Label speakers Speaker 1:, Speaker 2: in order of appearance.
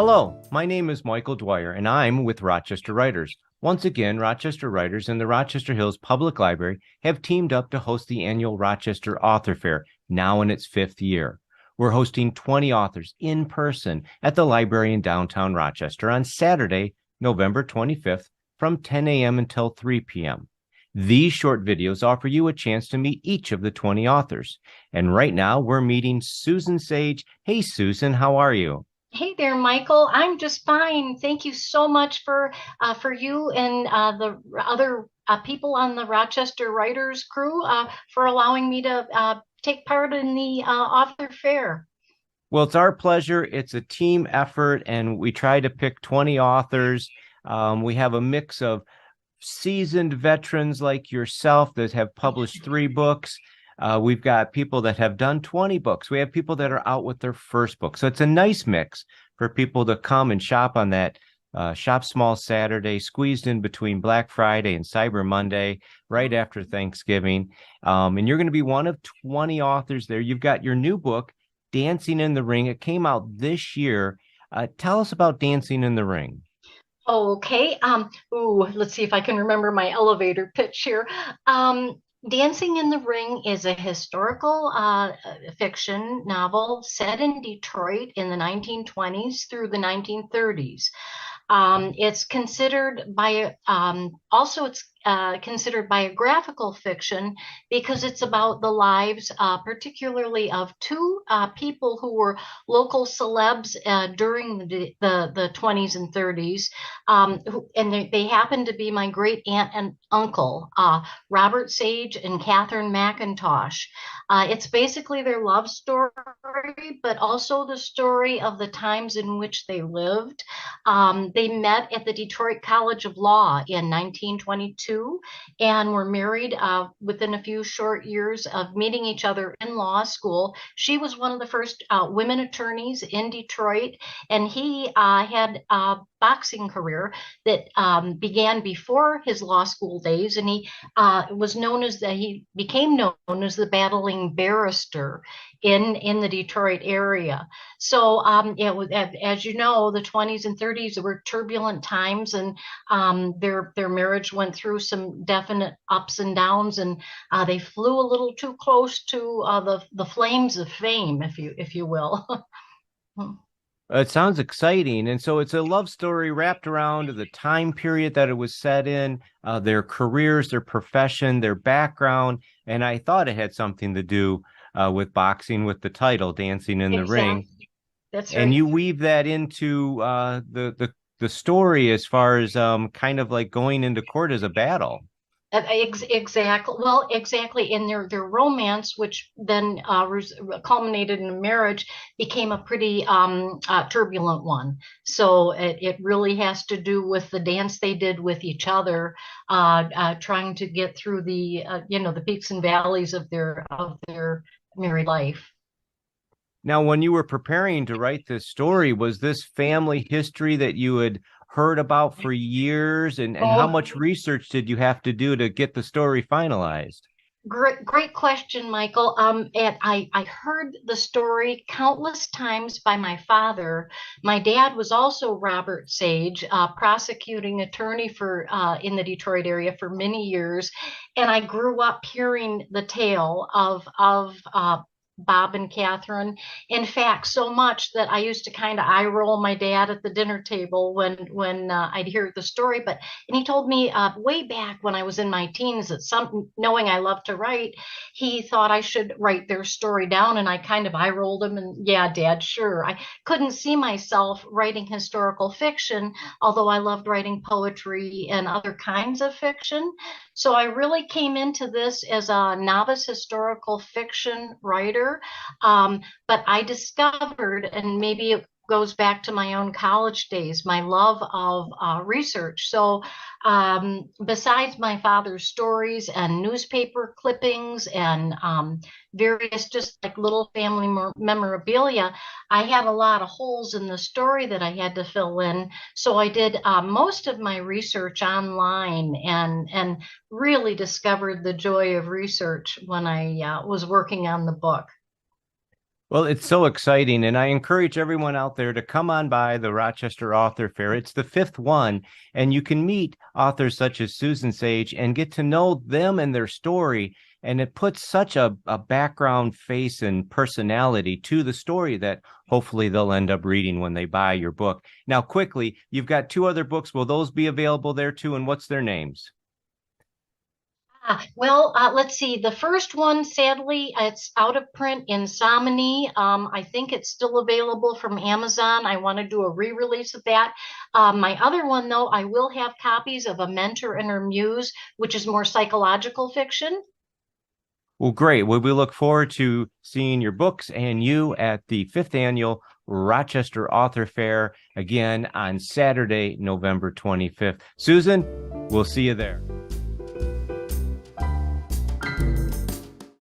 Speaker 1: Hello, my name is Michael Dwyer, and I'm with Rochester Writers. Once again, Rochester Writers and the Rochester Hills Public Library have teamed up to host the annual Rochester Author Fair, now in its 5th year. We're hosting 20 authors in person at the library in downtown Rochester on Saturday, November 25th from 10 a.m. until 3 p.m. These short videos offer you a chance to meet each of the 20 authors. And right now, we're meeting Susan Sage. Hey, Susan, how are you?
Speaker 2: Hey there, Michael. I'm just fine. Thank you so much for you and the other people on the Rochester Writers crew for allowing me to take part in the author fair.
Speaker 1: Well, it's our pleasure. It's a team effort, and we try to pick 20 authors. We have a mix of seasoned veterans like yourself that have published 3 books. We've got people that have done 20 books. We have people that are out with their first book. So it's a nice mix for people to come and shop on that Shop Small Saturday, squeezed in between Black Friday and Cyber Monday, right after Thanksgiving. And you're going to be one of 20 authors there. You've got your new book, Dancing in the Ring. It came out this year. Tell us about Dancing in the Ring.
Speaker 2: Okay. Let's see if I can remember my elevator pitch here. Dancing in the Ring is a historical fiction novel set in Detroit in the 1920s through the 1930s. It's considered by also it's considered biographical fiction because it's about the lives, particularly of two people who were local celebs during the 20s and 30s, and they happen to be my great aunt and uncle, Robert Sage and Catherine McIntosh. It's basically their love story, but also the story of the times in which they lived. They met at the Detroit College of Law in 1922 and were married within a few short years of meeting each other in law school. She was one of the first women attorneys in Detroit, and he had a boxing career that began before his law school days, and he became known as the battling barrister in the Detroit area. So as you know, the 20s and 30s were turbulent times, and their marriage went through some definite ups and downs, and they flew a little too close to the flames of fame, if you will.
Speaker 1: It sounds exciting. And so it's a love story wrapped around the time period that it was set in, their careers, their profession, their background. And I thought it had something to do with boxing, with the title, Dancing in the Ring.
Speaker 2: Exactly. That's
Speaker 1: And
Speaker 2: right.
Speaker 1: you weave that into the story as far as kind of like going into court as a battle.
Speaker 2: Exactly. Well, exactly. In their romance, which then culminated in a marriage, became a pretty turbulent one. So it really has to do with the dance they did with each other, trying to get through the peaks and valleys of their married life.
Speaker 1: Now, when you were preparing to write this story, was this family history that you had heard about for years? And how
Speaker 2: Oh,
Speaker 1: much research did you have to do to get the story finalized?
Speaker 2: great question, Michael. And I heard the story countless times by my father. My dad was also Robert Sage, prosecuting attorney for in the Detroit area for many years, and I grew up hearing the tale of Bob and Catherine. In fact, so much that I used to kind of eye roll my dad at the dinner table when I'd hear the story. And he told me way back when I was in my teens that knowing I love to write, he thought I should write their story down. And I kind of eye rolled him and yeah, Dad, sure. I couldn't see myself writing historical fiction, although I loved writing poetry and other kinds of fiction. So I really came into this as a novice historical fiction writer. Um, but I discovered, and maybe it goes back to my own college days, my love of research. So, besides my father's stories and newspaper clippings and various just like little family memorabilia, I had a lot of holes in the story that I had to fill in. So I did most of my research online and really discovered the joy of research when I was working on the book.
Speaker 1: Well, it's so exciting, and I encourage everyone out there to come on by the Rochester Author Fair. It's the fifth one, and you can meet authors such as Susan Sage and get to know them and their story. And it puts such a background face and personality to the story that hopefully they'll end up reading when they buy your book. Now, quickly, you've got two other books. Will those be available there too? And what's their names?
Speaker 2: Let's see. The first one, sadly, it's out of print, Insominy. I think it's still available from Amazon. I want to do a re-release of that. My other one, though, I will have copies of A Mentor and Her Muse, which is more psychological fiction.
Speaker 1: Well, great. Well, we look forward to seeing your books and you at the fifth annual Rochester Author Fair again on Saturday, November 25th. Susan, we'll see you there.